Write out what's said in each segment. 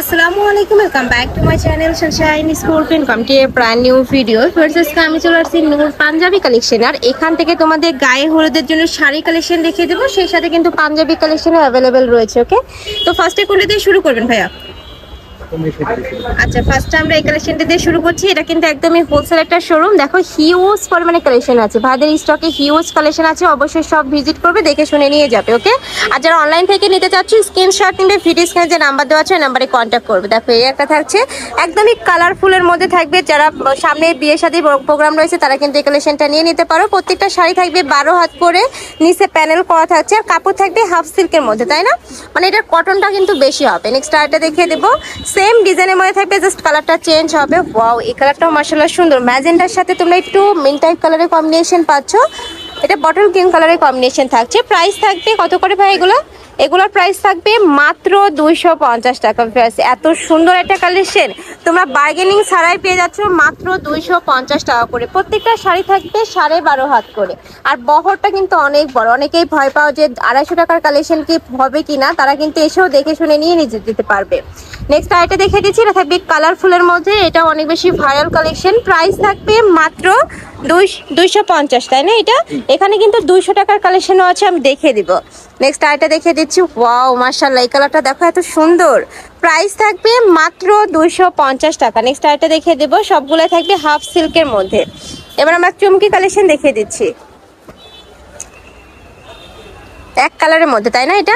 Assalamualaikum, welcome back to my channel Sunshine School Pin. Come to a brand new video. First is আমি চলে আসছি নূর panjabi collection. আর এখান থেকে তোমাদের গায়ে হলুদের জন্য শাড়ি কালেকশন দেখিয়ে দেবো, সেই সাথে কিন্তু পাঞ্জাবি কালেকশনও অ্যাভেলেবেল রয়েছে। ওকে, তো ফার্স্টে কোনটা দিয়ে শুরু করবেন ভাইয়া? আচ্ছা, ফার্স্ট আমরা এই কালেকশনটা দিয়ে শুরু করছি। এটা কিন্তু একদমই হোলসেল একটা শোরুম। দেখো হিউজ পরিমাণে কালেকশন আছে, ভাইদের স্টকে হিউজ কালেকশন আছে। অবশ্যই সব ভিজিট করবে, দেখে শুনে নিয়ে যাবে। ওকে, আর যারা অনলাইন থেকে নিতে চাচ্ছ স্ক্রিনশট নিবে, ভিডিও স্ক্রিনে যে নাম্বার দেওয়া আছে ওই নাম্বারে কন্ট্যাক্ট করবে। দেখো এই একটা থাকছে একদমই কালারফুলের মধ্যে থাকবে। যারা সামনে বিয়ে শাদী প্রোগ্রাম রয়েছে তারা কিন্তু এই কালেকশনটা নিয়ে নিতে পারো। প্রত্যেকটা শাড়ি থাকবে 12 হাত করে, নিচে প্যানেল করা থাকছে, আর কাপড় থাকবে হাফ সিল্কের মধ্যে, তাই না? মানে এটার কটনটা কিন্তু বেশি হবে। নেক্সট আরেকটা দেখিয়ে দেবো, সেম ডিজাইনের মধ্যে থাকবে, জাস্ট কালারটা চেঞ্জ হবে। ওয়াও, এই কালারটাও মাশাআল্লাহ সুন্দর। ম্যাজেন্ডার সাথে তোমরা একটু মিন্ট টাইপ কালারের কম্বিনেশন পাচ্ছ। এটা বটল গ্রিন কালারের কম্বিনেশন থাকছে। প্রাইস থাকবে কত করে ভাই এগুলোর প্রাইস থাকবে মাত্র 250 টাকা। এত সুন্দর একটা কালেকশন তোমরা বার্গেনিং ছাড়াই পেয়ে যাচ্ছ মাত্র 250 টাকা করে। প্রত্যেকটা শাড়ি থাকবে 12.5 হাত করে, আর বহরটা কিন্তু অনেক বড়। অনেকেই ভয় পাও যে 250 টাকার কালেকশন কি হবে কিনা, তারা কিন্তু এসেও দেখে শুনে নিয়ে নিজে দিতে পারবে। নেক্সট আইটা দেখে দিচ্ছি, এটা থাকবে কালারফুলের মধ্যে। এটা অনেক বেশি ভাইরাল কালেকশন। প্রাইস থাকবে মাত্র 250, তাই না? এখানে কিন্তু 200 টাকার কালেকশনও আছে, আমি দেখিয়ে দিব। নেক্সট আইটা দেখে দিচ্ছি। ওয়াও মাশাআল্লাহ, এই কালারটা দেখো এত সুন্দর। প্রাইস থাকবে মাত্র 250 টাকা। নেক্সট আইটা দেখিয়ে দেব, সবগুলো থাকবে হাফ সিল্কের মধ্যে। এবার আমরা চুমকি কালেকশন দেখিয়ে দিচ্ছি, এক কালারের মধ্যে, তাই না? এটা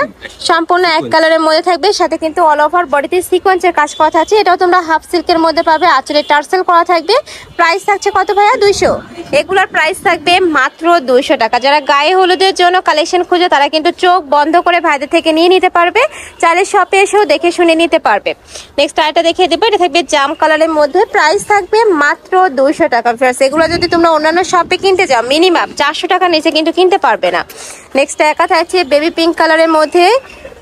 সম্পূর্ণ এক কালারের মধ্যে থাকবে, সাথে কিন্তু অল ওভার বডিতে সিকোয়েন্সের কাজ করা আছে। এটাও তোমরা হাফ সিল্কের মধ্যে পাবে, আঁচলে টার্সেল করা থাকবে। প্রাইস থাকছে কত ভাইয়া? 200। এগুলোর প্রাইস থাকবে মাত্র 200 টাকা। যারা গায়ে হলুদের জন্য কালেকশন খুঁজে তারা কিন্তু চোখ বন্ধ করে ভাইদের থেকে নিয়ে নিতে পারবে, চাইলে শপে এসেও দেখে শুনে নিতে পারবে। নেক্সট আরেকটা দেখিয়ে দেবো, এটা থাকবে জাম কালারের মধ্যে। প্রাইস থাকবে মাত্র 200 টাকা। এগুলো যদি তোমরা অন্যান্য শপে কিনতে যাও মিনিমাম 400 টাকা নিচে কিন্তু কিনতে পারবে না। নেক্সট একা থাকছে বেবি পিঙ্ক কালারের মধ্যে।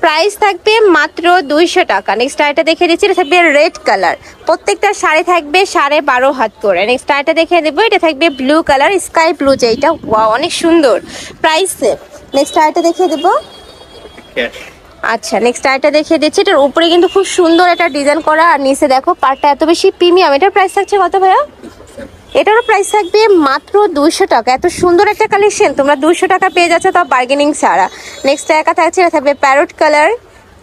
প্রাইস থাকবে মাত্র 200 টাকা। নেক্সট আইটা দেখে দিচ্ছি, এটা থাকবে রেড কালার। প্রত্যেকটা শাড়ি থাকবে 12.5 হাত করে। নেক্সট আইটা দেখে দেবো, এটা থাকবে ব্লু কালার, স্কাই ব্লু যেটা। ওয়াও, অনেক সুন্দর প্রাইস। নেক্সট আইটা দেখে দেবো। আচ্ছা, নেক্সট আইটা দেখিয়ে দিচ্ছি। এটার উপরে কিন্তু খুব সুন্দর একটা ডিজাইন করা, আর নিচে দেখো পাড়টা এত বেশি প্রিমিয়াম। এটার প্রাইস থাকছে কত ভাইয়া? এটারও প্রাইস থাকবে মাত্র 200 টাকা। এত সুন্দর একটা কালেকশন তোমরা 200 টাকা পেয়ে যাচ্ছ, তাও বার্গেনিং ছাড়া। নেক্সট একা থাকছে, এটা থাকবে প্যারট কালার।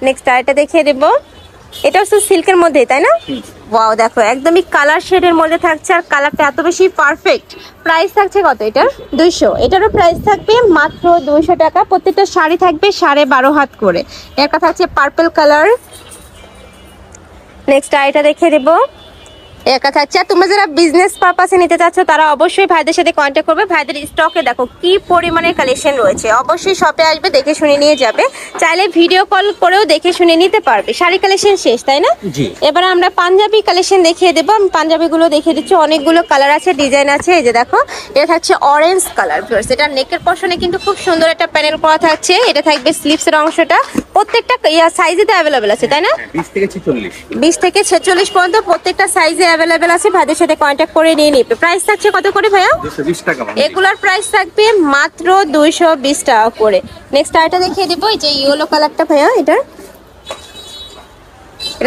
নেক্সট আরেকটা দেখিয়ে দেবো, এটা হচ্ছে সিল্কের মধ্যে, তাই না? ওয়াও, দেখো একদমই কালার শেডের মধ্যে থাকছে, আর কালারটা এত বেশি পারফেক্ট। প্রাইস থাকছে কত এটার? 200। এটারও প্রাইস থাকবে মাত্র 200 টাকা। প্রত্যেকটা শাড়ি থাকবে 12.5 হাত করে। একটা থাকছে পার্পল কালার। নেক্সট আরেকটা দেখিয়ে দেবো, একা থাকছে। আর তোমরা যারা বিজনেস পারপাসে নিতে চাচ্ছ তারা অবশ্যই ভাইদের সাথে কন্ট্যাক্ট করবে। ভাইদের স্টকে দেখো কি পরিমাণে কালেকশন রয়েছে। অবশ্যই শপে আসবে, দেখে শুনে নিয়ে যাবে। চাইলে ভিডিও কল করেও দেখে শুনে নিতে পারবে। শাড়ি কালেকশন শেষ, তাই না? এবার আমরা পাঞ্জাবি কালেকশন দেখিয়ে দেবো। আমি পাঞ্জাবিগুলো দেখিয়ে দিচ্ছি, অনেকগুলো কালার আছে, ডিজাইন আছে। এই যে দেখো, এটা থাকছে অরেঞ্জ কালার। এটা নেকের পশনে কিন্তু খুব সুন্দর একটা প্যানেল করা থাকছে। এটা থাকবে স্লিভসের অংশটা। প্রত্যেকটা সাইজেতে অ্যাভেলেবেল আছে, তাই না? 20 থেকে 46 পর্যন্ত প্রত্যেকটা সাইজে অ্যাভেলেবেল আছে। ভাইদের সাথে কন্ট্যাক্ট করে নিয়ে নিবে। প্রাইস থাকছে কত করে ভাইয়া? 220 টাকা। এগুলার প্রাইস থাকবে মাত্র 220 টাকা করে। নেক্সট আইটা দেখিয়ে দেবো, এই যে ইয়েলো কালারটা ভাইয়া, এটা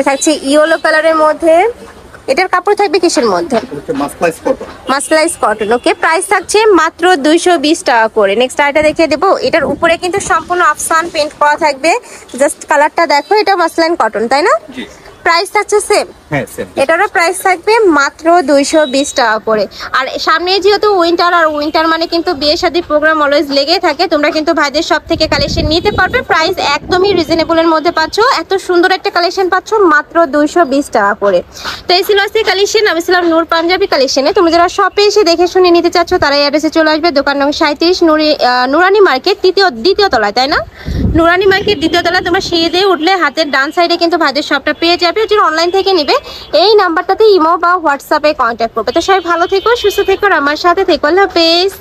থাকছে ইয়েলো কালারের মধ্যে। এটার কাপড় থাকবে কিসের মধ্যে? মাসলাইজ কটন। ওকে, প্রাইস থাকছে মাত্র 220 টাকা করে। নেক্সট আইটা দেখিয়ে দেবো, এটার উপরে কিন্তু সম্পূর্ণ আফসান পেইন্ট করা থাকবে। জাস্ট কালারটা দেখো, এটা মাসলাইন কটন, তাই না? প্রাইস থাকছে সেম। এটারও প্রাইস থাকবে মাত্র 220 টাকা করে। আর সামনে যেহেতু উইন্টার, আর উইন্টার মানে কিন্তু বিয়ে শাদী প্রোগ্রাম অলওয়েজ লেগেই থাকে। তোমরা কিন্তু ভাইদের সব থেকে কালেকশন নিতে পারবে। প্রাইস একদমই রিজনেবলের মধ্যে পাচ্ছ। এত সুন্দর একটা কালেকশন পাচ্ছ মাত্র 220 টাকা করে। তো এই ছিল আজকে কালেকশন। আমি ছিলাম নূর পাঞ্জাবি কালেকশনে। তোমরা যারা শপে এসে দেখে শুনে নিতে চাচ্ছ তারা এই অ্যাড্রেসে চলে আসবে। দোকান নং 37, নুরানি মার্কেট দ্বিতীয় তলায়, তাই না? নুরানি মার্কেট দ্বিতীয় তলায়। তোমরা সিঁড়ি দিয়ে উঠলে হাতের ডান সাইডে কিন্তু ভাইদের শপটা পেয়ে যাবে। যারা অনলাইন থেকে নিবে এই নাম্বারটাতে ইমো বা হোয়াটসঅ্যাপে কন্ট্যাক্ট করবে। তো সবাই ভালো থেকো, সুস্থ থেকো, আমার সাথে থেকো। আল্লাহ হাফেজ।